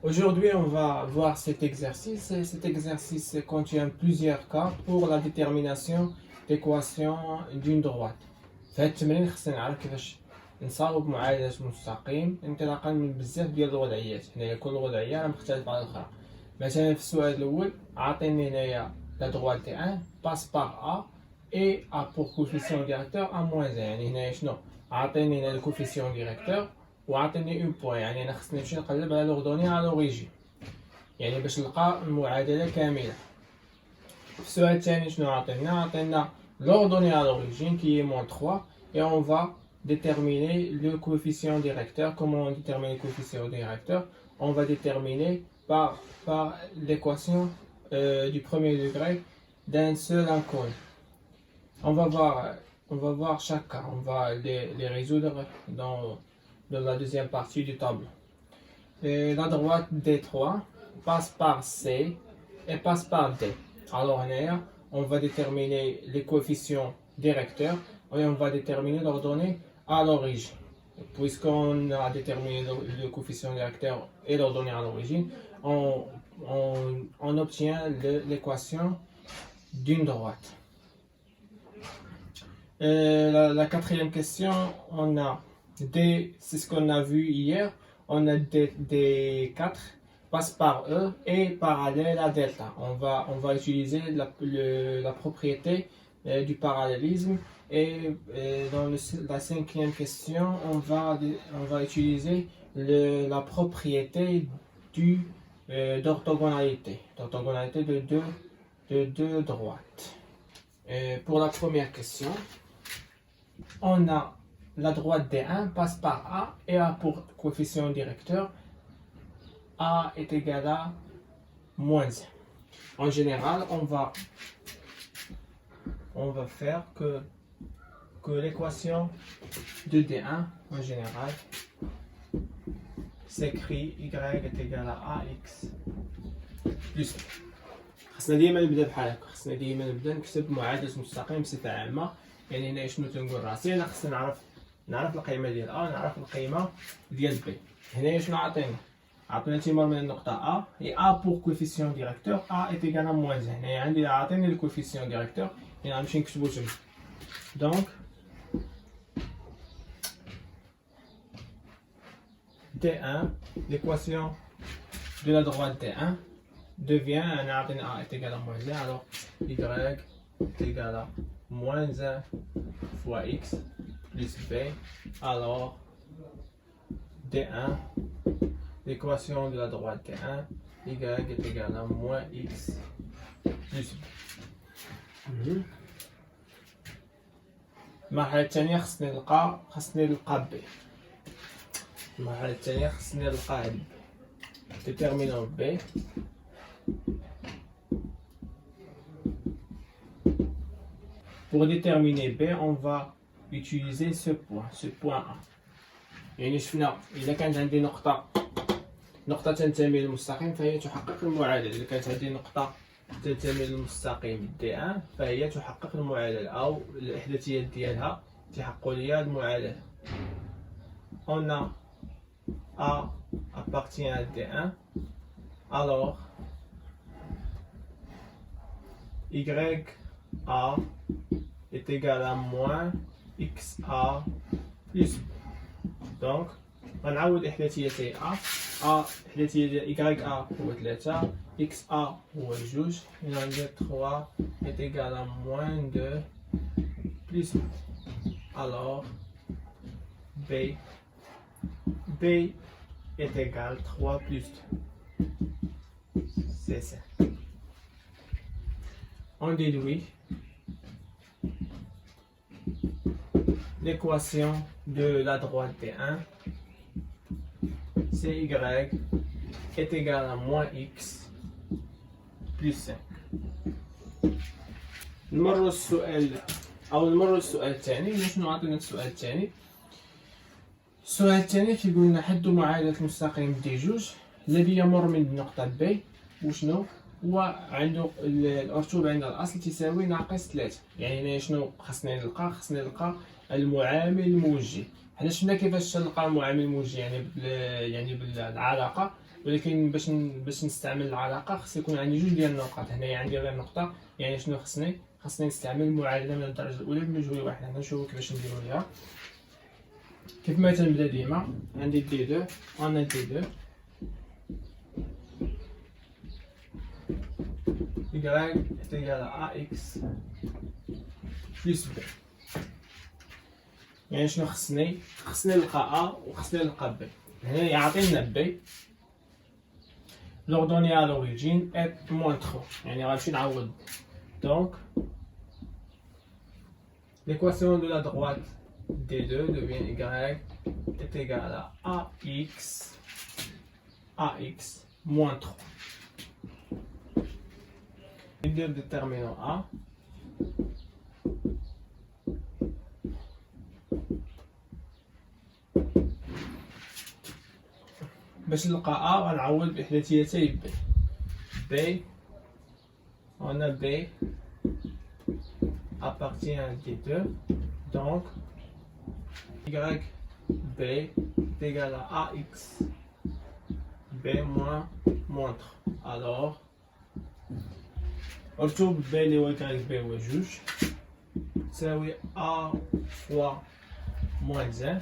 Aujourd'hui, on va voir cet exercice. Et cet exercice contient plusieurs cas pour la détermination d'équation d'une droite. في هذا التمرين خصنا نعرف كيفاش نصاوب معادلة مستقيم انطلاقا من بزاف ديال الوضعيات. هنايا كل وضعية مختلفة على الأخرى. مثلا في السؤال الأول عاطيني هنايا لا droite T1 passe par A et A pour coefficient directeur A moins 1. يعني هنايا شنو؟ عاطيني هنا الكوفيسيون ديريكتور وعطيني اون بوان، يعني انا خصني نمشي نقلب على لوردوني على لوريجين، يعني باش نلقى المعادله كامله. في السؤال الثاني شنو عطينا l'ordonnée à l'origine qui est moins 3 et on va déterminer le coefficient directeur. Comment on détermine le coefficient directeur? On va déterminer par l'équation du premier degré d'un seul inconnu. On va voir chaque cas, on va les résoudre dans la deuxième partie du tableau. Et la droite D3 passe par C et passe par D. Alors on va déterminer les coefficients directeurs et on va déterminer l'ordonnée à l'origine. Puisqu'on a déterminé le coefficient directeur et l'ordonnée à l'origine, on obtient l'équation d'une droite. La quatrième question, on a c'est ce qu'on a vu hier, on a D4 passe par E et parallèle à delta. On va utiliser la propriété du parallélisme et dans la cinquième question, on va utiliser la propriété d'orthogonalité de deux droites. Pour la première question, on a la droite D1 passe par A et A pour coefficient directeur. A est égal à moins 1. En général, on va faire que l'équation de D1 en général s'écrit Y est égal à AX plus B. خصنا ديما نبدا بحال هكا، خصنا ديما نبدا نكتب معادلة مستقيم بصفة عامة. يعني هنا شنو تنقول راسي؟ انا خصني نعرف القيمة ديال A ونعرف القيمة ديال B. هنايا شنو عطينا تيمر من النقطة A et A pour coefficient directeur A est égal à moins 1. هنايا عندي عاطيني le coefficient directeur، يعني غنمشي نكتبو تما. Donc D1, l'équation de la droite D1 devient, A est égal à moins 1, alors Y est égal à moins 1 fois X plus B, alors D1, l'équation de la droite D1, Y est égal à moins X plus B. المرحلة الثانية خصني نلقى B. المرحلة الثانية خصني نلقى B. Déterminant B. Pour déterminer B, on va utiliser ce point A. يعني شفنا إذا كانت عندي نقطة تنتمي للمستقيم فهي تحقق المعادلة. إذا كانت عندي نقطة تنتمي للمستقيم D1 فهي تحقق المعادلة أو الإحداثيات ديالها تحقق لي المعادلة. On a A appartient à D1, alors YA est égal à moins XA plus B. Donc غنعاود إحداثيتي A إحداثية ديال YA هو 3 XA هو 2 إذا عندي 3 est égal à moins 2 plus B. Alors B est égal à 3 plus 2. C'est ça. On déduit l'équation de la droite D1, c'est Y est égal à moins X plus 5. نمروا السؤال الثاني. شنو عطينا السؤال الثاني؟ السؤال الثاني كيقول لنا حدوا معادلة المستقيم دي جوج الذي يمر من النقطة B وشنو هو عنده الأرتوب عند الأصل تساوي ناقص 3. يعني هنا شنو خصني نلقى المعامل الموجه. حنا شفنا كيفاش نلقى المعامل الموجه يعني بالعلاقة ولكن باش نستعمل العلاقه خص يكون عندي جوج ديال النقط. هنايا عندي غير نقطه، يعني شنو خصني نستعمل معادله من الدرجه الاولى بمجهول واحد. هنا نشوفوا كيفاش نديرو ليها. كيف ما تنبدا ديما عندي دي 2 وانا دي 2 y est égal à ax plus b. يعني شنو خصني نلقى a وخصني نلقى b. هنا يعطينا b l'ordonnée à l'origine est moins 3، يعني غنمشي نعوض. donc l'équation de la droite d2 devient y est égal à ax moins 3. ندير déterminant a باش نلقى a غنعوض بإحداثيتي b. on a b appartient à d2, donc y b est égal à ax b moins 3. alors ارتب b اللي هو y b هو جوج تساوي a fois moins 1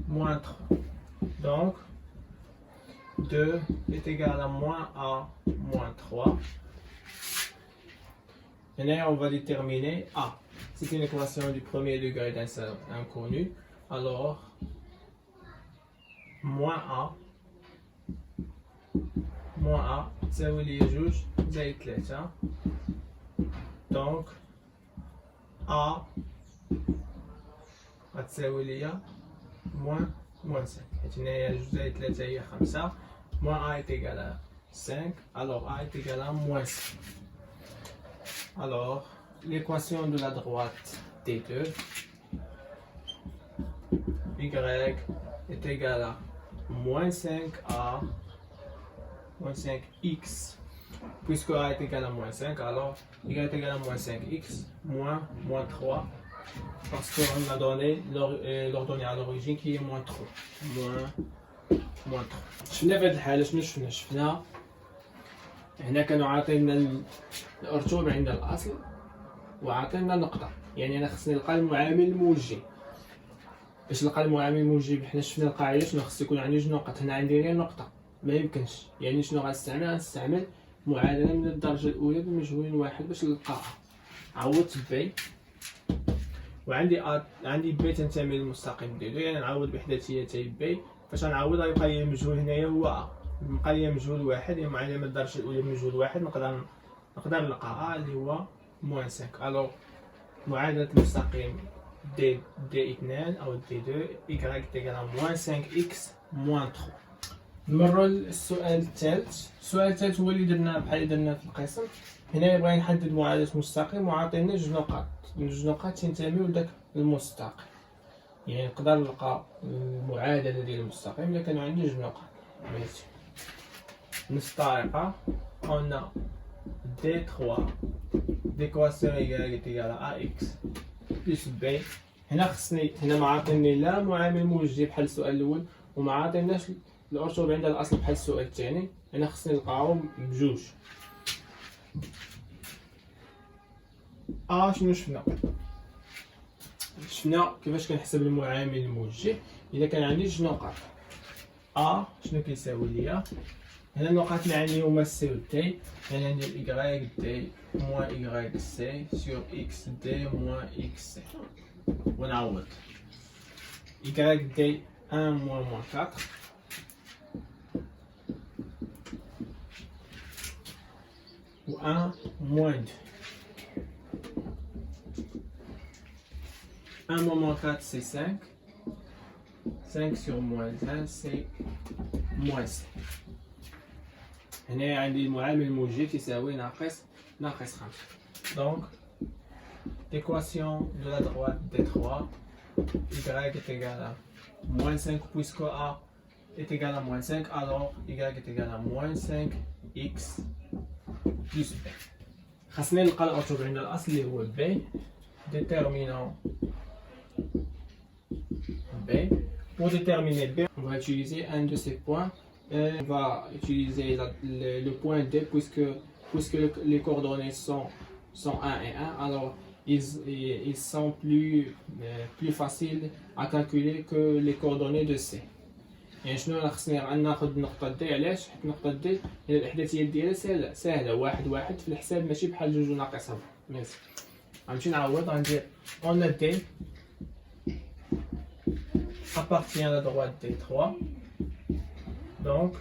moins 3. donc 2 est égal à moins a moins 3. Et là on va déterminer a. C'est une équation du premier degré d'un seul inconnu. alors moins a تساوي لي جوج زائد 3. donc a غتساوي ليا moins 5 حيت هنايا جوج زائد 3 هي 5. moins a est égal à 5. alors a est égal à moins 5. alors l'équation de la droite d2 y est égal à moins 5a moins 5x. puisque a est égal à moins 5, alors y est égal à moins 5x moins 3, parce qu'on a donné l'ordonnée à l'origine qui est moins 3. moins 3. شفنا في هذه الحالة شفنا هنا كانوا عاطينا الأرتوب عند الأصل وعاطينا نقطة، يعني أنا خصني نلقى المعامل الموجه. باش نلقى المعامل الموجب حنا شفنا القاعدة شنو خص يكون عندي جوج نقط. هنا عندي غير نقطة ما يمكنش، يعني شنو غنستعمل معادلة من الدرجة الأولى بمجهول واحد باش نلقاها. عوضت بي وعندي بي تنتمي للمستقيم ديالو، يعني نعوض بإحداثيتي بي. فاش غنعوض غيبقى لي المجهول هنايا هو ا، بقى لي مجهول واحد، يعني معادلة من الدرجة الأولى بمجهول واحد نقدر نلقى ا اللي هو موان 5. الوغ معادلة المستقيم d2 أو d2 y تيغال موان 5x موان 3. نمروا للسؤال الثالث. السؤال الثالث هو اللي درنا بحال اللي درنا في القسم. هنا بغينا نحدد معادلة مستقيم وعاطينا جوج نقاط، جوج نقاط تنتميو لداك المستقيم، يعني نقدر نلقى المعادلة ديال المستقيم إلا كانوا عندي جوج نقاط. ماشي بنفس الطريقة on a d3 d'équation y est égale à ax plus b. هنا ما عاطيني لا معامل موجه بحال السؤال الاول وما عاطيناش الارتب عند الاصل بحال السؤال الثاني. هنا خصني نلقاهم بجوج. شنو شفنا كيفاش كنحسب المعامل الموجه. اذا كان عندي جوج نقاط شنو كيساوي ليا؟ هنا النقاط اللي عندي هما سي و تي، يعني عندي y دي موان y سي سور x دي موان x سي. ونعوض y دي 1 moins 4 و 1 moins 2. 1 moins 4 c'est 5. 5 sur moins 1 c'est moins 5. هنا عندي المعامل الموجب يساوي ناقص 5. donc l'équation de la droite d3 y est égal à moins 5 puisque a est égal à moins 5, alors y est égal à moins 5x plus b. خاصني نلقى الأرتب عند الأصل اللي هو b. déterminant b Pour déterminer B, on va utiliser un de ces points. Et on va utiliser le point D puisque les coordonnées sont 1 et 1. Alors, ils sont plus faciles à calculer que les coordonnées de C. يعني شنو خصني ناخذ نقطة دي؟ علاش؟ حيت نقطة دي هي الإحداثيات ديالها ساهلة، واحد في الحساب ماشي بحال جوج ناقص ربع. ميرسي. غنمشي نعوض، غندير on a D appartient à la droite D3. donc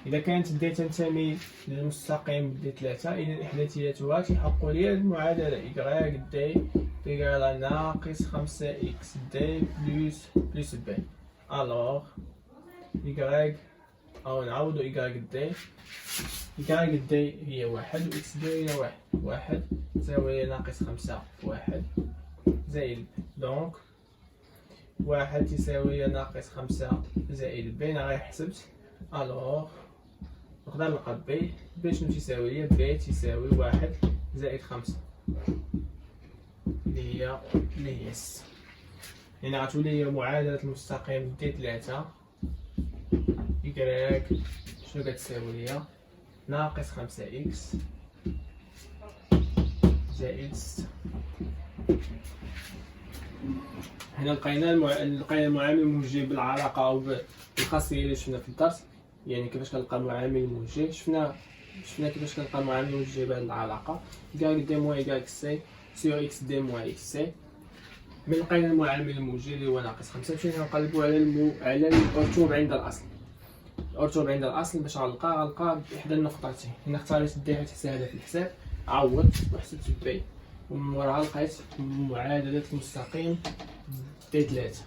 إذا كانت D تنتمي للمستقيم D3، إذا الإحداثياتها تيحققوا لي المعادلة y D تيقال ناقص 5x D plus B. alors y أو نعوضو y D هي 1 و x D هي 1 تساوي ناقص 5 1 زائد دونك 1 تساوي ناقص 5 زائد ب. أنا غير حسبت الوغ نقدر نلقى ب شنو تساوي ليا؟ ب تساوي 1 زائد 5 اللي هي 6. يعني غتولي هي معادلة المستقيم دي 3 y شنو كتساوي ليا؟ ناقص 5x زائد 6. هنا لقينا المعامل الموجه بالعلاقة أو بالخاصية اللي شفنا في الدرس. يعني كيفاش كنلقى المعامل الموجه، شفنا كيفاش كنلقى المعامل الموجه بهذه العلاقة y دي موان y سي سور x دي موان x سي. من لقينا المعامل الموجه اللي هو ناقص 5، مشينا نقلبو على الأرتوب عند الأصل. الأرتوب عند الأصل باش غنلقى بإحدى النقطتين. هنا اختاريت دي حيت ساهلة في الحساب، عوضت وحسبت بي، ومن وراها لقيت معادلة المستقيم دي 3.